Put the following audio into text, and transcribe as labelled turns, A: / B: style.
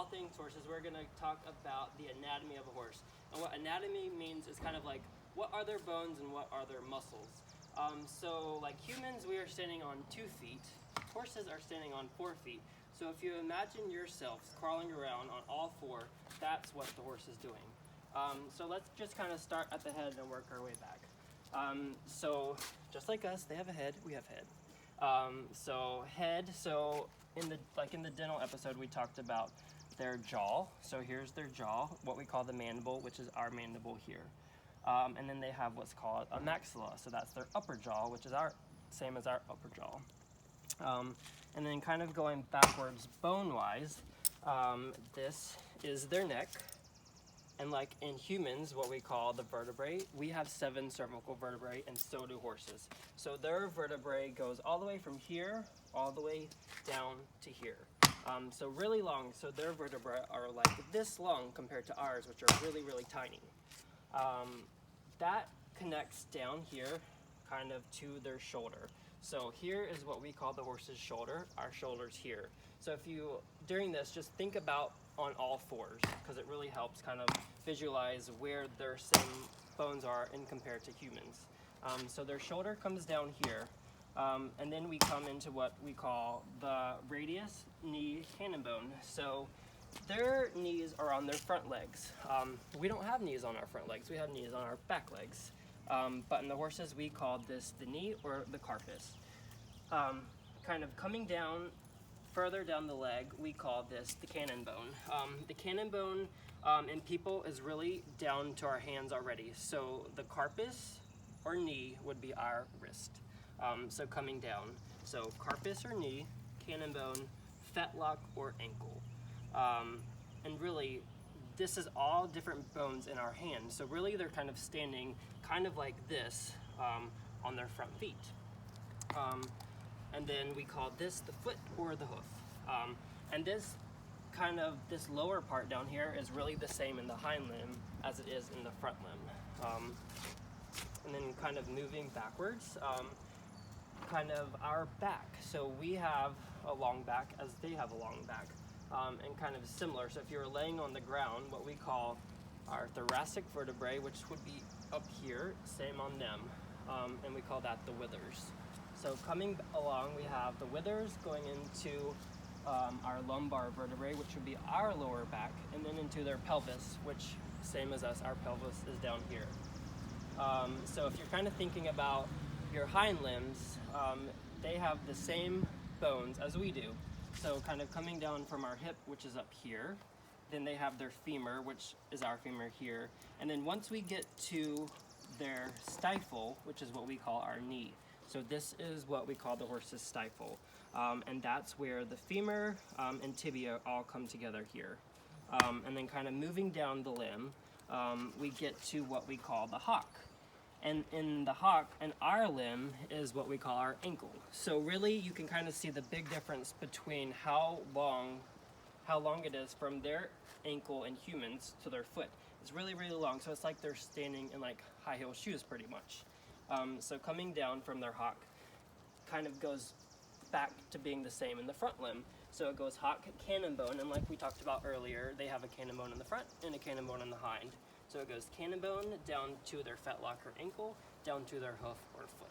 A: all things horses, we're going to talk about the anatomy of a horse. And what anatomy means is kind of like, what are their bones and what are their muscles? So like humans, we are standing on 2 feet. Horses are standing on 4 feet. So if you imagine yourself crawling around on all 4, that's what the horse is doing. So let's just kind of start at the head and work our way back. So just like us, they have a head, we have head. So head, so in the dental episode, we talked about their jaw. So here's their jaw, what we call the mandible, which is our mandible here. And then they have what's called a maxilla. So that's their upper jaw, which is same as our upper jaw. And then kind of going backwards bone-wise, this is their neck. And like in humans, what we call the vertebrae, we have 7 cervical vertebrae, and so do horses. So their vertebrae goes all the way from here, all the way down to here. So really long, so their vertebrae are like this long compared to ours, which are really, really tiny. That connects down here kind of to their shoulder. So here is what we call the horse's shoulder, our shoulder's here. So if you, during this, just think about on all 4s, because it really helps kind of visualize where their same bones are in compared to humans. So their shoulder comes down here, and then we come into what we call the radius knee cannon bone. So their knees are on their front legs. We don't have knees on our front legs, we have knees on our back legs. But in the horses, we call this the knee or the carpus. Kind of coming down, further down the leg, we call this the cannon bone. The cannon bone in people is really down to our hands already. So the carpus or knee would be our wrist. So coming down. So carpus or knee, cannon bone, fetlock or ankle. And really, this is all different bones in our hand. So really they're kind of standing kind of like this on their front feet. And then we call this the foot or the hoof. And this lower part down here is really the same in the hind limb as it is in the front limb. And then kind of moving backwards, kind of our back. So we have a long back as they have a long back. And kind of similar. So if you were laying on the ground, what we call our thoracic vertebrae, which would be up here, same on them, and we call that the withers. So coming along, we have the withers going into our lumbar vertebrae, which would be our lower back, and then into their pelvis, which, same as us, our pelvis is down here. So if you're kind of thinking about your hind limbs, they have the same bones as we do. So kind of coming down from our hip, which is up here, then they have their femur, which is our femur here. And then once we get to their stifle, which is what we call our knee. So this is what we call the horse's stifle. And that's where the femur and tibia all come together here. And then kind of moving down the limb, we get to what we call the hock. And in the hock, and our limb is what we call our ankle. So really, you can kind of see the big difference between how long it is from their ankle in humans to their foot. It's really, really long. So it's like they're standing in like high heel shoes pretty much. So coming down from their hock kind of goes back to being the same in the front limb. So it goes hock, cannon bone, and like we talked about earlier, they have a cannon bone in the front and a cannon bone in the hind. So it goes cannon bone down to their fetlock or ankle, down to their hoof or foot.